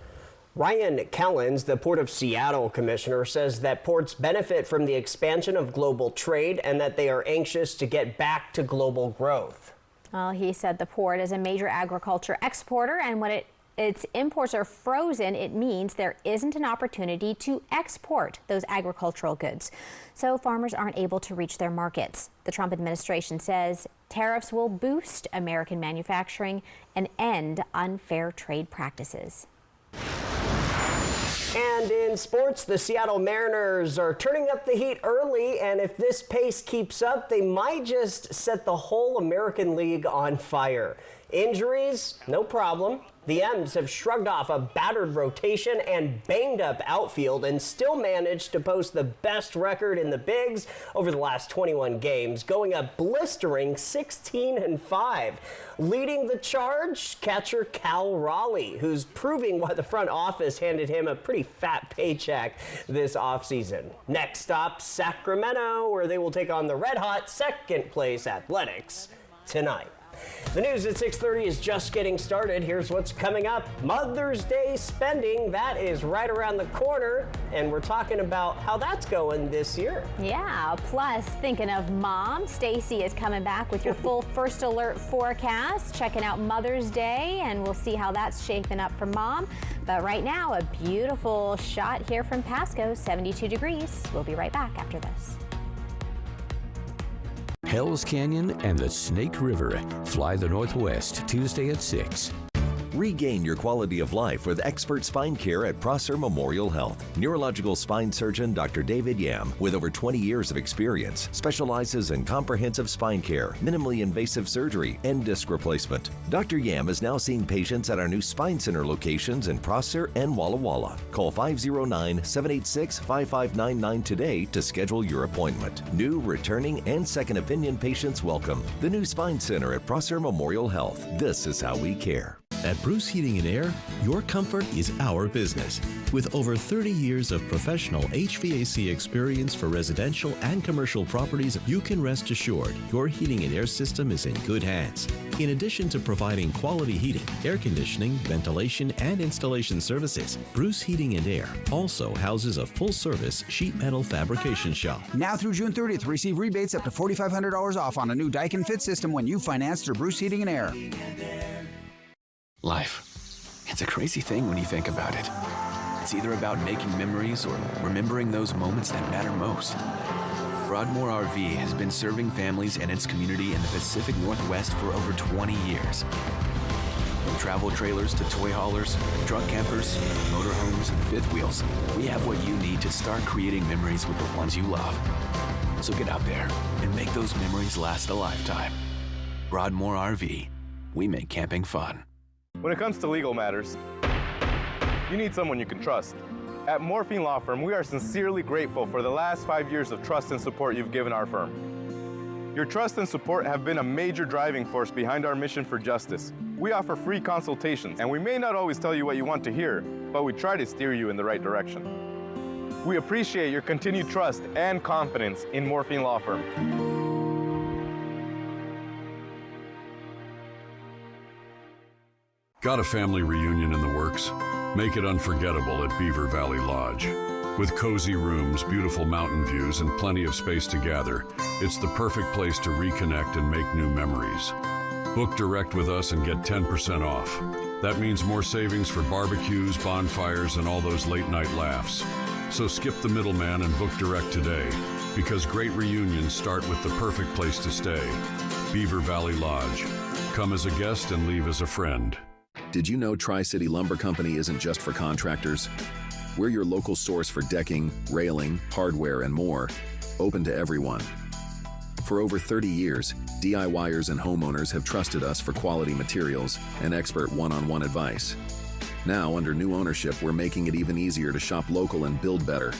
Ryan Kellens, the Port of Seattle commissioner, says that ports benefit from the expansion of global trade and that they are anxious to get back to global growth. Well, he said the port is a major agriculture exporter, and when its imports are frozen, it means there isn't an opportunity to export those agricultural goods. So farmers aren't able to reach their markets. The Trump administration says tariffs will boost American manufacturing and end unfair trade practices. And in sports, the Seattle Mariners are turning up the heat early, and if this pace keeps up, they might just set the whole American League on fire. Injuries? No problem. The M's have shrugged off a battered rotation and banged up outfield and still managed to post the best record in the bigs over the last 21 games, going a blistering 16-5. Leading the charge, catcher Cal Raleigh, who's proving why the front office handed him a pretty fat paycheck this offseason. Next stop, Sacramento, where they will take on the red-hot second-place Athletics tonight. The news at 6:30 is just getting started. Here's what's coming up. Mother's Day spending, that is right around the corner, and we're talking about how that's going this year. Yeah, plus thinking of mom, Stacy is coming back with your full First Alert forecast, checking out Mother's Day, and we'll see how that's shaping up for mom. But right now, a beautiful shot here from Pasco, 72 degrees. We'll be right back after this. Hell's Canyon and the Snake River. Fly the Northwest, Tuesday at 6. Regain your quality of life with expert spine care at Prosser Memorial Health. Neurological spine surgeon Dr. David Yam, with over 20 years of experience, specializes in comprehensive spine care, minimally invasive surgery, and disc replacement. Dr. Yam is now seeing patients at our new Spine Center locations in Prosser and Walla Walla. Call 509-786-5599 today to schedule your appointment. New, returning, and second opinion patients welcome. The new Spine Center at Prosser Memorial Health. This is how we care. At Bruce Heating and Air, your comfort is our business. With over 30 years of professional HVAC experience for residential and commercial properties, you can rest assured your heating and air system is in good hands. In addition to providing quality heating, air conditioning, ventilation, and installation services, Bruce Heating and Air also houses a full-service sheet metal fabrication shop. Now through June 30th, receive rebates up to $4,500 off on a new Daikin Fit system when you finance through Bruce Heating and Air. Life. It's a crazy thing when you think about it. It's either about making memories or remembering those moments that matter most. Broadmoor RV has been serving families and its community in the Pacific Northwest for over 20 years. From travel trailers to toy haulers, truck campers, motorhomes, and fifth wheels, we have what you need to start creating memories with the ones you love. So get out there and make those memories last a lifetime. Broadmoor RV. We make camping fun. When it comes to legal matters, you need someone you can trust. At Morphine Law Firm, we are sincerely grateful for the last 5 years of trust and support you've given our firm. Your trust and support have been a major driving force behind our mission for justice. We offer free consultations, and we may not always tell you what you want to hear, but we try to steer you in the right direction. We appreciate your continued trust and confidence in Morphine Law Firm. Got a family reunion in the works? Make it unforgettable at Beaver Valley Lodge. With cozy rooms, beautiful mountain views, and plenty of space to gather, it's the perfect place to reconnect and make new memories. Book direct with us and get 10% off. That means more savings for barbecues, bonfires, and all those late-night laughs. So skip the middleman and book direct today, because great reunions start with the perfect place to stay. Beaver Valley Lodge. Come as a guest and leave as a friend. Did you know Tri-City Lumber Company isn't just for contractors? We're your local source for decking, railing, hardware, and more, open to everyone. For over 30 years, DIYers and homeowners have trusted us for quality materials and expert one-on-one advice. Now, under new ownership, we're making it even easier to shop local and build better.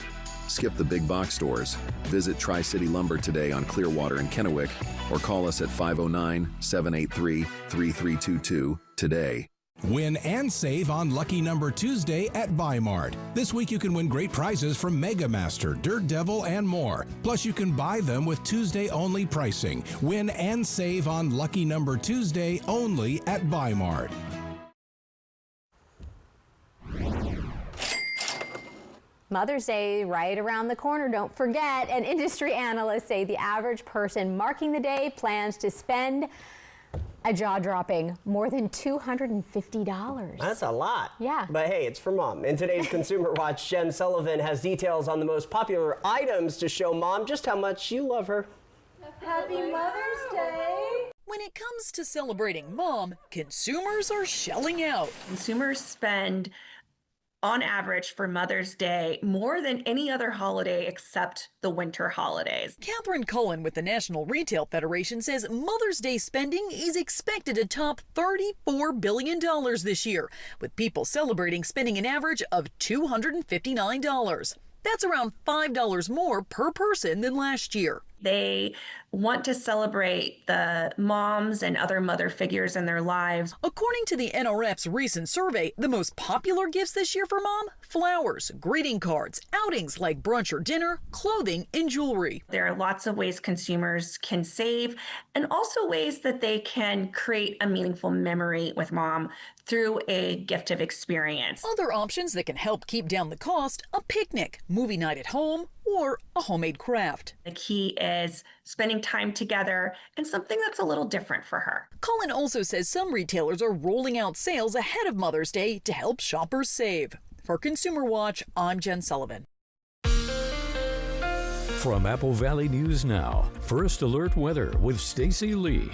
Skip the big box stores. Visit Tri-City Lumber today on Clearwater and Kennewick, or call us at 509-783-3322 today. Win and save on Lucky Number Tuesday at Bi-Mart. This week you can win great prizes from Mega Master, Dirt Devil, and more. Plus you can buy them with Tuesday-only pricing. Win and save on Lucky Number Tuesday only at Bi-Mart. Mother's Day right around the corner, don't forget. And industry analysts say the average person marking the day plans to spend a jaw-dropping more than $250. That's a lot. Yeah. But hey, it's for Mom. In today's Consumer Watch, Jen Sullivan has details on the most popular items to show Mom just how much you love her. Happy Mother's Day! When it comes to celebrating Mom, consumers are shelling out. Consumers spend, on average, for Mother's Day more than any other holiday except the winter holidays. Catherine Cullen with the National Retail Federation says Mother's Day spending is expected to top $34 billion this year, with people celebrating spending an average of $259. That's around $5 more per person than last year. They want to celebrate the moms and other mother figures in their lives. According to the NRF's recent survey, the most popular gifts this year for Mom? Flowers, greeting cards, outings like brunch or dinner, clothing, and jewelry. There are lots of ways consumers can save, and also ways that they can create a meaningful memory with Mom through a gift of experience. Other options that can help keep down the cost: a picnic, movie night at home, or a homemade craft. The key is spending time together and something that's a little different for her. Colin also says some retailers are rolling out sales ahead of Mother's Day to help shoppers save. For Consumer Watch, I'm Jen Sullivan. From Apple Valley News Now, First Alert Weather with Stacy Lee.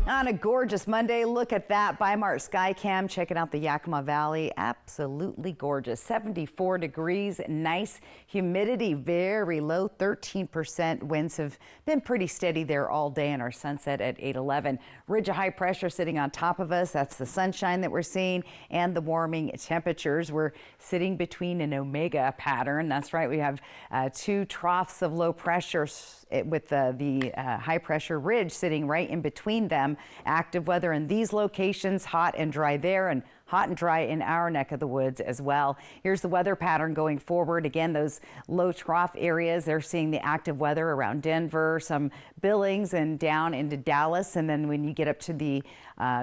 On a gorgeous Monday, look at that. Bi-Mart Skycam checking out the Yakima Valley. Absolutely gorgeous. 74 degrees, nice humidity, very low, 13%. Winds have been pretty steady there all day, and our sunset at 8:11. Ridge of high pressure sitting on top of us. That's the sunshine that we're seeing and the warming temperatures. We're sitting between an omega pattern. That's right. We have two troughs of low pressure with the high pressure ridge sitting right in between them. Active weather in these locations, hot and dry there, and hot and dry in our neck of the woods as well. Here's the weather pattern going forward. Again, those low trough areas, they're seeing the active weather around Denver, some Billings, and down into Dallas. And then when you get up to the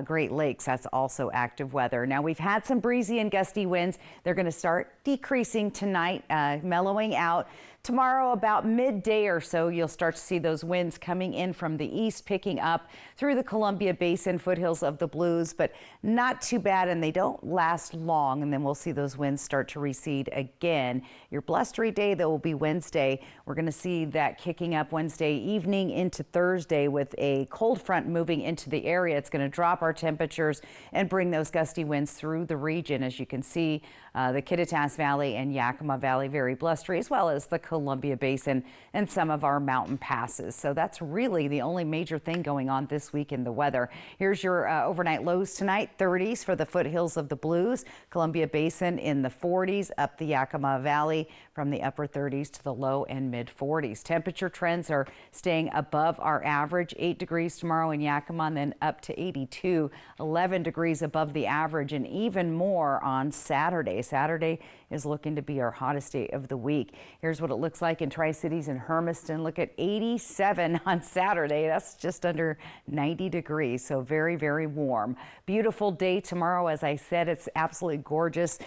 Great Lakes, that's also active weather. Now, we've had some breezy and gusty winds. They're going to start decreasing tonight, mellowing out. Tomorrow, about midday or so, you'll start to see those winds coming in from the east, picking up through the Columbia Basin, foothills of the Blues, but not too bad, and they don't last long, and then we'll see those winds start to recede again. Your blustery day, though, will be Wednesday. We're going to see that kicking up Wednesday evening into Thursday with a cold front moving into the area. It's going to drop our temperatures and bring those gusty winds through the region. As you can see, the Kittitas Valley and Yakima Valley very blustery, as well as the Columbia Basin and some of our mountain passes. So that's really the only major thing going on this week in the weather. Here's your overnight lows tonight. 30s for the foothills of the Blues, Columbia Basin in the 40s, up the Yakima Valley from the upper 30s to the low and mid 40s. Temperature trends are staying above our average. 8 degrees tomorrow in Yakima, and then up to 82, 11 degrees above the average, and even more on Saturday. Saturday is looking to be our hottest day of the week. Here's what it looks like in Tri-Cities and Hermiston. Look at 87 on Saturday. That's just under 90 degrees, so very, very warm. Beautiful day tomorrow. As I said, it's absolutely gorgeous.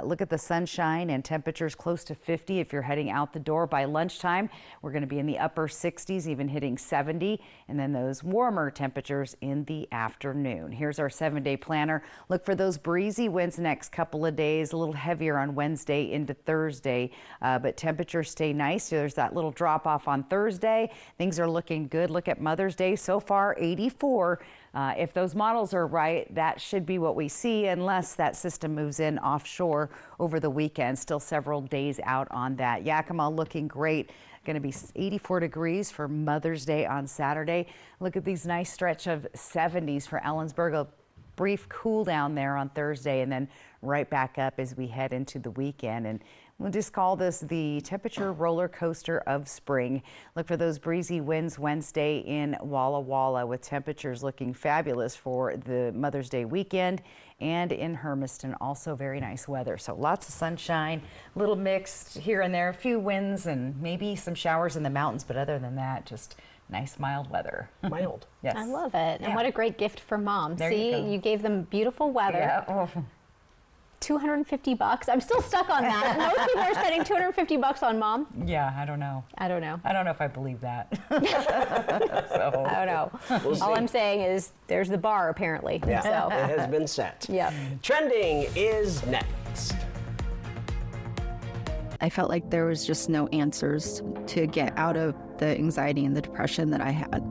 Look at the sunshine and temperatures close to 50 if you're heading out the door by lunchtime. We're going to be in the upper 60s, even hitting 70, and then those warmer temperatures in the afternoon. Here's our 7-day planner. Look for those breezy winds the next couple of days, a little heavier on Wednesday into Thursday, but temperatures stay nice. There's that little drop off on Thursday. Things are looking good. Look at Mother's Day so far, 84. If those models are right, that should be what we see unless that system moves in offshore over the weekend. Still several days out on that. Yakima looking great. Going to be 84 degrees for Mother's Day on Saturday. Look at these nice stretch of 70s for Ellensburg. A brief cool down there on Thursday and then right back up as we head into the weekend. And we'll just call this the temperature roller coaster of spring. Look for those breezy winds Wednesday in Walla Walla, with temperatures looking fabulous for the Mother's Day weekend. And in Hermiston, also very nice weather. So lots of sunshine, a little mixed here and there, a few winds and maybe some showers in the mountains. But other than that, just nice mild weather. Mild. Yes. I love it. And what a great gift for mom. There See, you go. you gave them beautiful weather. Yeah. Oh. $250. I'm still stuck on that. Most people are spending $250 on mom. Yeah, I don't know. I don't know. I don't know if I believe that. So, I don't know. We'll All see. I'm saying is there's the bar apparently. Yeah, So. it has been set. Yeah. Trending is next. I felt like there was just no answers to get out of the anxiety and the depression that I had.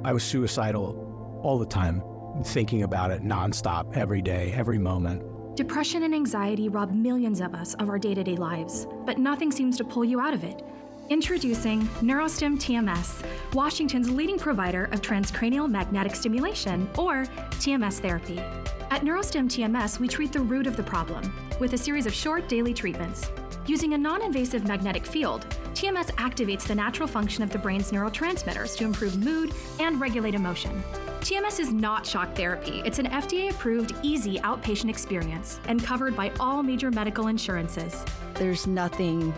I was suicidal all the time, thinking about it nonstop, every day, every moment. Depression and anxiety rob millions of us of our day-to-day lives, but nothing seems to pull you out of it. Introducing NeuroStim TMS, Washington's leading provider of transcranial magnetic stimulation, or TMS therapy. At NeuroStim TMS, we treat the root of the problem with a series of short daily treatments. Using a non-invasive magnetic field, TMS activates the natural function of the brain's neurotransmitters to improve mood and regulate emotion. TMS is not shock therapy. It's an FDA-approved, easy outpatient experience and covered by all major medical insurances. There's nothing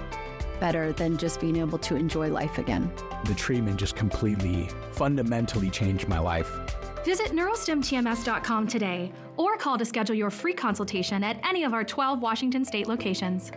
better than just being able to enjoy life again. The treatment just completely, fundamentally changed my life. Visit neurostimtms.com today or call to schedule your free consultation at any of our 12 Washington state locations.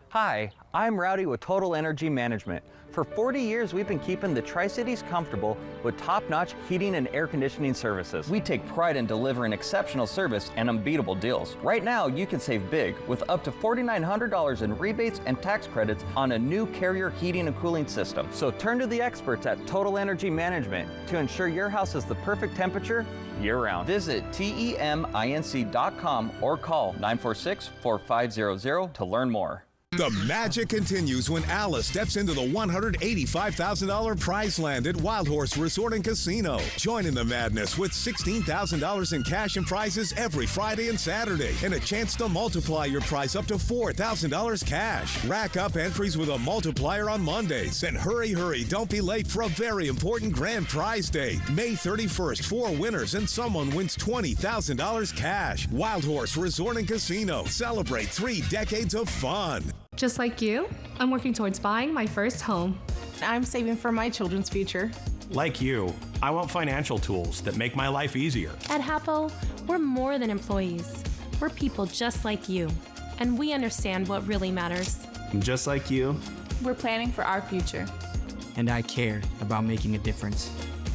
Hi, I'm Rowdy with Total Energy Management. For 40 years, we've been keeping the Tri-Cities comfortable with top-notch heating and air conditioning services. We take pride in delivering exceptional service and unbeatable deals. Right now, you can save big with up to $4,900 in rebates and tax credits on a new Carrier heating and cooling system. So turn to the experts at Total Energy Management to ensure your house is the perfect temperature year-round. Visit TEMINC.com or call 946-4500 to learn more. The magic continues when Alice steps into the $185,000 prize land at Wild Horse Resort and Casino. Join in the madness with $16,000 in cash and prizes every Friday and Saturday, and a chance to multiply your prize up to $4,000 cash. Rack up entries with a multiplier on Mondays, and hurry, don't be late for a very important grand prize day. May 31st, 4 winners and someone wins $20,000 cash. Wild Horse Resort and Casino. Celebrate 3 decades of fun. Just like you, I'm working towards buying my first home. I'm saving for my children's future. Like you, I want financial tools that make my life easier. At Hapo, we're more than employees. We're people just like you, and we understand what really matters. Just like you, We're planning for our future. And I care about making a difference.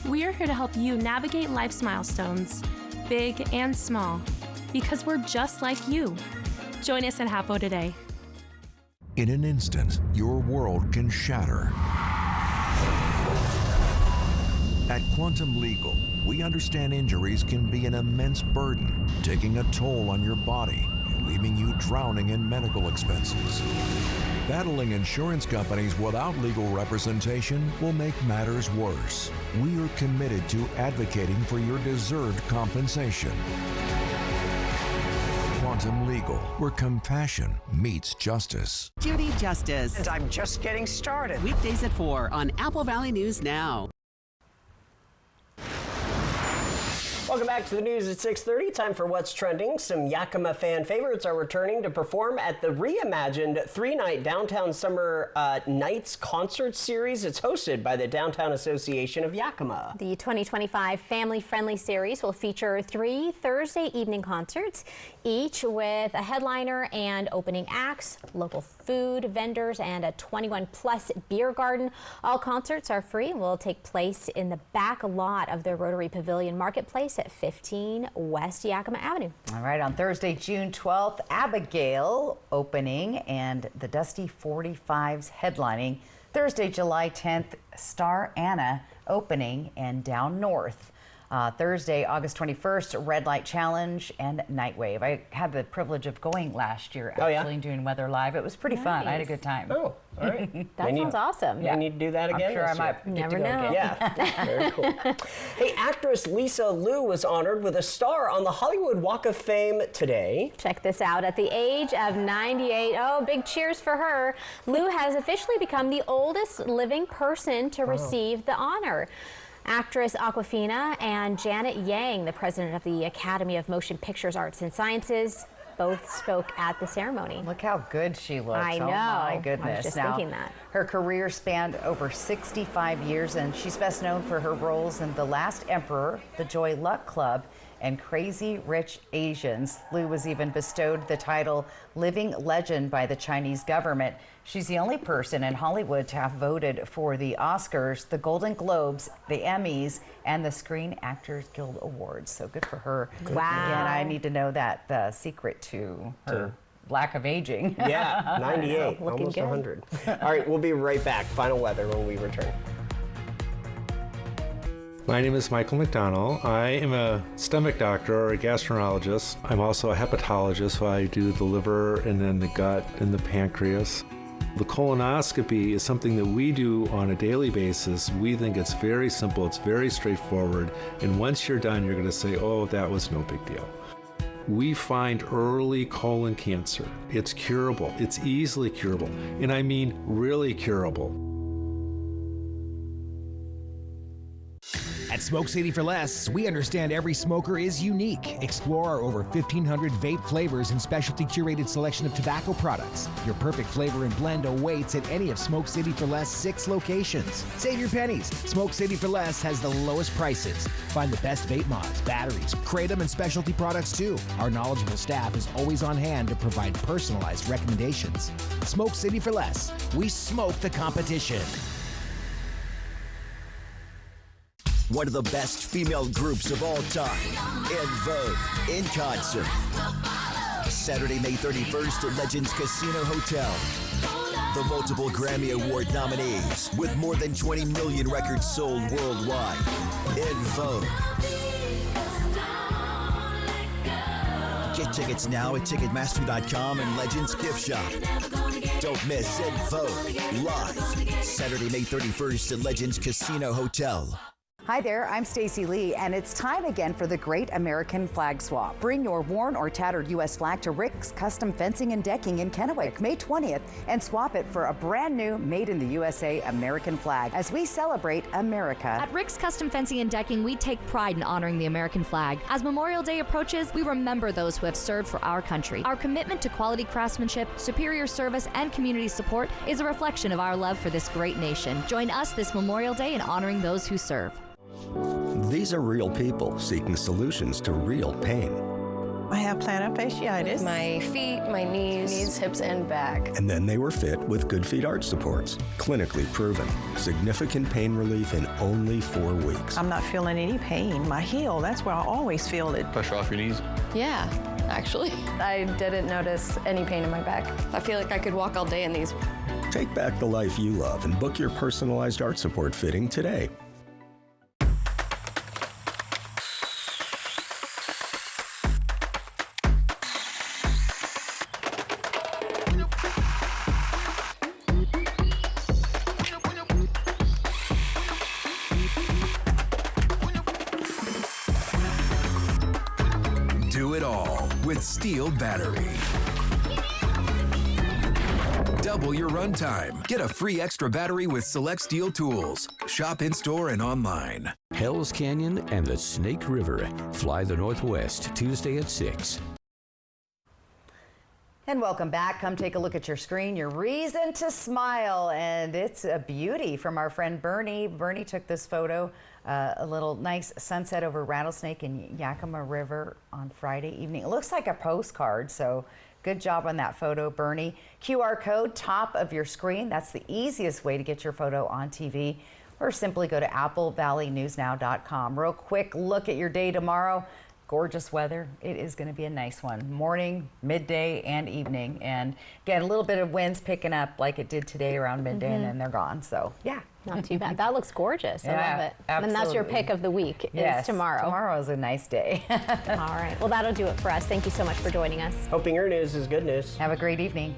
We are here to help you navigate life's milestones, big and small, because we're just like you. Join us at Hapo today. In an instant, your world can shatter. At Quantum Legal, we understand injuries can be an immense burden, taking a toll on your body and leaving you drowning in medical expenses. Battling insurance companies without legal representation will make matters worse. We are committed to advocating for your deserved compensation. Quantum Legal, where compassion meets justice. Judy Justice. And I'm just getting started. Weekdays at 4 on Apple Valley News Now. Welcome back to the news at 6:30. Time for What's Trending. Some Yakima fan favorites are returning to perform at the reimagined 3-night Downtown Summer Nights concert series. It's hosted by the Downtown Association of Yakima. The 2025 family-friendly series will feature 3 Thursday evening concerts, each with a headliner and opening acts, local food vendors, and a 21-plus beer garden. All concerts are free and will take place in the back lot of the Rotary Pavilion Marketplace at 15 West Yakima Avenue. All right, on Thursday, June 12th, Abigail opening and the Dusty 45s headlining. Thursday, July 10th, Star Anna opening and Down North. Thursday, August 21st, Red Light Challenge and Night Wave. I had the privilege of going last year, actually, and doing Weather Live. It was pretty fun. I had a good time. Oh, all right. That sounds awesome. Yeah. We need to do that again. I'm sure I might never know. Yeah, very cool. Hey, actress Lisa Liu was honored with a star on the Hollywood Walk of Fame today. Check this out. At the age of 98, oh, big cheers for her. Liu has officially become the oldest living person to receive the honor. Actress Awkwafina and Janet Yang, the president of the Academy of Motion Pictures Arts and Sciences, both spoke at the ceremony. Look how good she looks. I know. Oh my goodness. I was just thinking that. Her career spanned over 65 years, and she's best known for her roles in The Last Emperor, The Joy Luck Club, and Crazy Rich Asians. Liu was even bestowed the title Living Legend by the Chinese government. She's the only person in Hollywood to have voted for the Oscars, the Golden Globes, the Emmys, and the Screen Actors Guild Awards. So good for her. Wow. Again, I need to know the secret to her lack of aging. Yeah, 98, so almost good. 100. All right, we'll be right back. Final weather when we return. My name is Michael McDonnell. I am a stomach doctor or a gastroenterologist. I'm also a hepatologist, so I do the liver and then the gut and the pancreas. The colonoscopy is something that we do on a daily basis. We think it's very simple, it's very straightforward, and once you're done, you're going to say, oh, that was no big deal. We find early colon cancer. It's curable. It's easily curable, and I mean really curable. At Smoke City for Less, we understand every smoker is unique. Explore our over 1,500 vape flavors and specialty curated selection of tobacco products. Your perfect flavor and blend awaits at any of Smoke City for Less 6 locations. Save your pennies. Smoke City for Less has the lowest prices. Find the best vape mods, batteries, kratom, and specialty products too. Our knowledgeable staff is always on hand to provide personalized recommendations. Smoke City for Less. We smoke the competition. One of the best female groups of all time, En Vogue, in concert. Saturday, May 31st at Legends Casino Hotel. The multiple Grammy Award nominees with more than 20 million records sold worldwide. En Vogue. Get tickets now at Ticketmaster.com and Legends Gift Shop. Don't miss En Vogue live Saturday, May 31st at Legends Casino Hotel. Hi there, I'm Stacy Lee, and it's time again for the Great American Flag Swap. Bring your worn or tattered U.S. flag to Rick's Custom Fencing and Decking in Kennewick, May 20th, and swap it for a brand new Made in the USA American flag as we celebrate America. At Rick's Custom Fencing and Decking, we take pride in honoring the American flag. As Memorial Day approaches, we remember those who have served for our country. Our commitment to quality craftsmanship, superior service, and community support is a reflection of our love for this great nation. Join us this Memorial Day in honoring those who serve. These are real people seeking solutions to real pain. I have plantar fasciitis. My feet, my knees, hips, and back. And then they were fit with Good Feet arch supports. Clinically proven. Significant pain relief in only 4 weeks. I'm not feeling any pain. My heel, that's where I always feel it. Pressure off your knees? Yeah, actually. I didn't notice any pain in my back. I feel like I could walk all day in these. Take back the life you love and book your personalized arch support fitting today. STIHL battery. Double your runtime. Get a free extra battery with select STIHL tools. Shop in-store and online. Hell's Canyon and the Snake River. Fly the Northwest, Tuesday at 6. And welcome back. Come take a look at your screen, your reason to smile. And it's a beauty from our friend Bernie. Bernie took this photo, a little nice sunset over Rattlesnake and Yakima River on Friday evening. It looks like a postcard, so good job on that photo, Bernie. QR code, top of your screen. That's the easiest way to get your photo on TV. Or simply go to applevalleyNewsNow.com. Real quick look at your day tomorrow. Gorgeous weather. It is going to be a nice one. Morning, midday, and evening. And again, a little bit of winds picking up like it did today around midday, and then they're gone. So, yeah. Not too bad. That looks gorgeous. I Yeah, love it. absolutely. And that's your pick of the week. Yes, is tomorrow. Tomorrow is a nice day. All right. Well, that'll do it for us. Thank you so much for joining us. Hoping your news is good news. Have a great evening.